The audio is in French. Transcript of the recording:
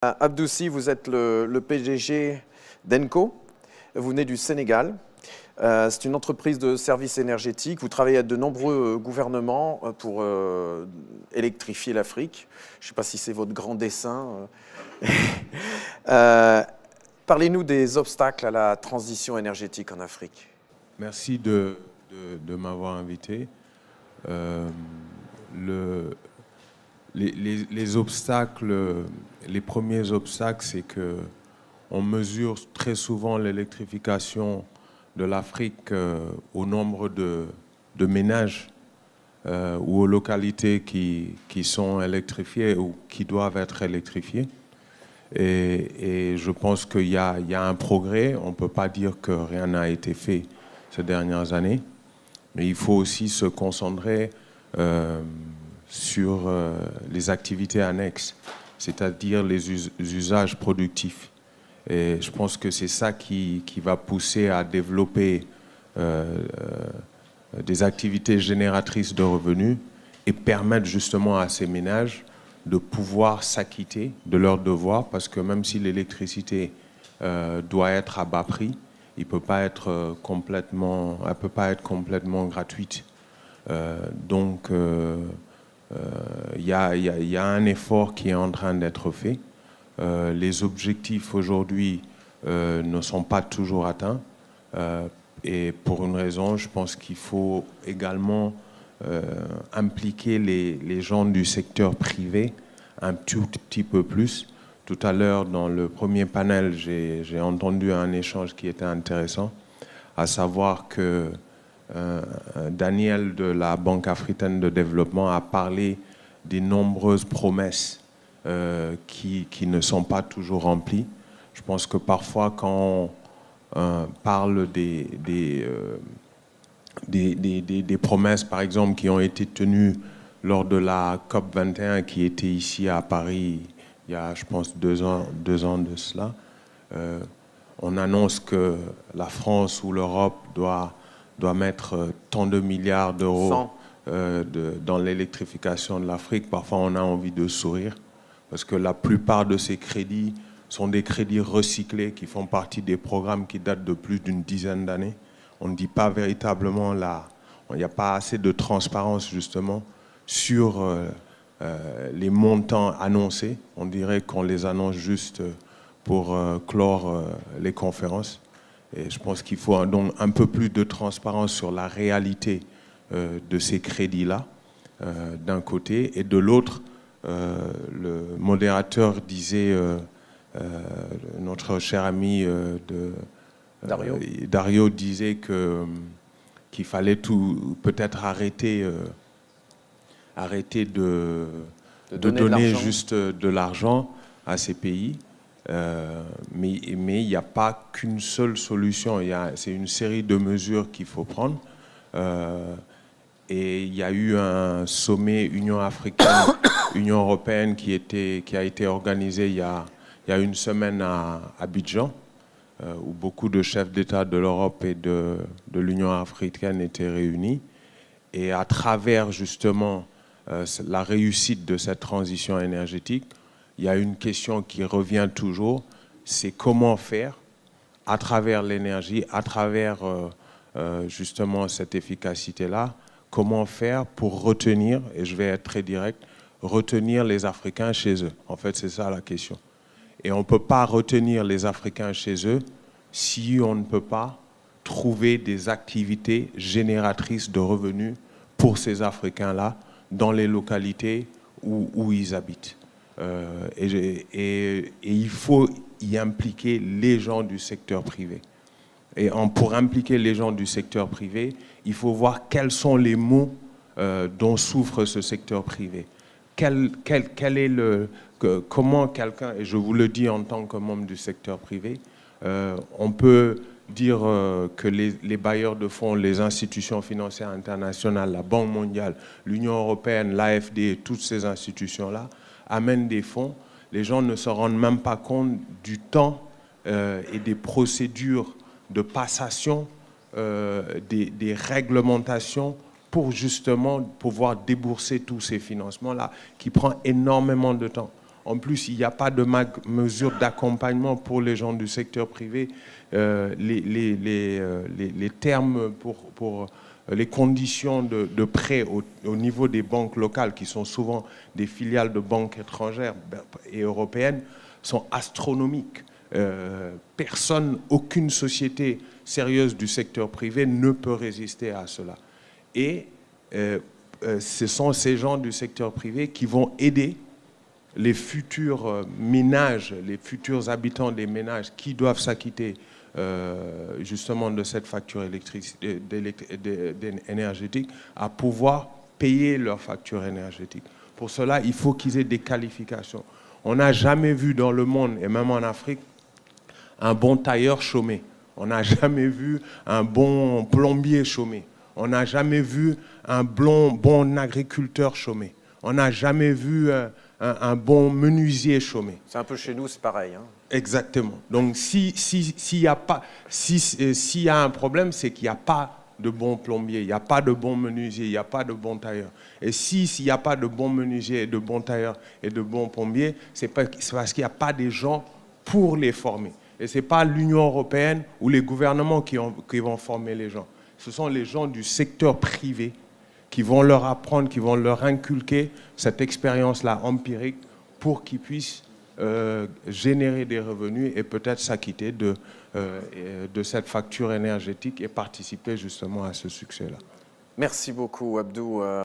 Abdoussi, vous êtes le PDG d'Enco. Vous venez du Sénégal. C'est une entreprise de services énergétiques. Vous travaillez avec de nombreux gouvernements pour électrifier l'Afrique. Je ne sais pas si c'est votre grand dessein. Parlez-nous des obstacles à la transition énergétique en Afrique. Merci de m'avoir invité. Les obstacles, les premiers obstacles, c'est qu'on mesure très souvent l'électrification de l'Afrique au nombre de ménages ou aux localités qui sont électrifiées ou qui doivent être électrifiées. Et je pense qu'il y a un progrès. On ne peut pas dire que rien n'a été fait ces dernières années. Mais il faut aussi se concentrer sur les activités annexes, c'est-à-dire les usages productifs. Et je pense que c'est ça qui va pousser à développer des activités génératrices de revenus et permettre justement à ces ménages de pouvoir s'acquitter de leurs devoirs, parce que même si l'électricité doit être à bas prix, elle ne peut pas être complètement gratuite. Donc, il y a un effort qui est en train d'être fait. Les objectifs aujourd'hui ne sont pas toujours atteints. Et pour une raison, je pense qu'il faut également impliquer les gens du secteur privé un tout petit peu plus. Tout à l'heure, dans le premier panel, j'ai entendu un échange qui était intéressant, à savoir que Daniel de la Banque africaine de développement a parlé des nombreuses promesses qui ne sont pas toujours remplies. Je pense que parfois, quand on parle des promesses, par exemple, qui ont été tenues lors de la COP21 qui était ici à Paris il y a, je pense, 2 ans de cela, on annonce que la France ou l'Europe doit mettre tant de milliards d'euros dans l'électrification de l'Afrique. Parfois, on a envie de sourire parce que la plupart de ces crédits sont des crédits recyclés qui font partie des programmes qui datent de plus d'une dizaine d'années. On ne dit pas véritablement là, il n'y a pas assez de transparence justement sur les montants annoncés. On dirait qu'on les annonce juste pour clore les conférences. Et je pense qu'il faut donc un peu plus de transparence sur la réalité de ces crédits-là, d'un côté. Et de l'autre, le modérateur disait, notre cher ami Dario disait qu'il fallait peut-être arrêter de donner juste de l'argent à ces pays. Mais il n'y a pas qu'une seule solution. C'est une série de mesures qu'il faut prendre. Et il y a eu un sommet Union africaine, Union européenne qui a été organisé il y a une semaine à Abidjan, où beaucoup de chefs d'État de l'Europe et de l'Union africaine étaient réunis. Et à travers justement la réussite de cette transition énergétique, il y a une question qui revient toujours, c'est comment faire à travers l'énergie, à travers justement cette efficacité-là, comment faire pour retenir, et je vais être très direct, retenir les Africains chez eux. En fait, c'est ça la question. Et on ne peut pas retenir les Africains chez eux si on ne peut pas trouver des activités génératrices de revenus pour ces Africains-là dans les localités où ils habitent. Et il faut y impliquer les gens du secteur privé. Et pour impliquer les gens du secteur privé, il faut voir quels sont les maux dont souffre ce secteur privé. Quel est comment quelqu'un, et je vous le dis en tant que membre du secteur privé, on peut dire que les bailleurs de fonds, les institutions financières internationales, la Banque mondiale, l'Union européenne, l'AFD, toutes ces institutions-là amènent des fonds. Les gens ne se rendent même pas compte du temps et des procédures de passation, des réglementations pour justement pouvoir débourser tous ces financements-là, qui prend énormément de temps. En plus, il n'y a pas de mesure d'accompagnement pour les gens du secteur privé. Les termes pour les conditions de prêt au niveau des banques locales, qui sont souvent des filiales de banques étrangères et européennes, sont astronomiques. Aucune société sérieuse du secteur privé ne peut résister à cela. Et ce sont ces gens du secteur privé qui vont aider les futurs ménages, les futurs habitants des ménages qui doivent s'acquitter justement de cette facture énergétique à pouvoir payer leur facture énergétique. Pour cela, il faut qu'ils aient des qualifications. On n'a jamais vu dans le monde, et même en Afrique, un bon tailleur chômé. On n'a jamais vu un bon plombier chômé. On n'a jamais vu un bon agriculteur chômé. On n'a jamais vu un bon menuisier chômé. C'est un peu chez nous, c'est pareil. Hein. Exactement. Donc, s'il y a un problème, c'est qu'il n'y a pas de bon plombier, il n'y a pas de bon menuisier, il n'y a pas de bon tailleur. Et s'il n'y a pas de bon menuisier, de bon tailleur et de bon plombier, c'est parce qu'il n'y a pas des gens pour les former. Et ce n'est pas l'Union européenne ou les gouvernements qui vont former les gens. Ce sont les gens du secteur privé qui vont leur apprendre, qui vont leur inculquer cette expérience-là empirique pour qu'ils puissent générer des revenus et peut-être s'acquitter de cette facture énergétique et participer justement à ce succès-là. Merci beaucoup, Abdou.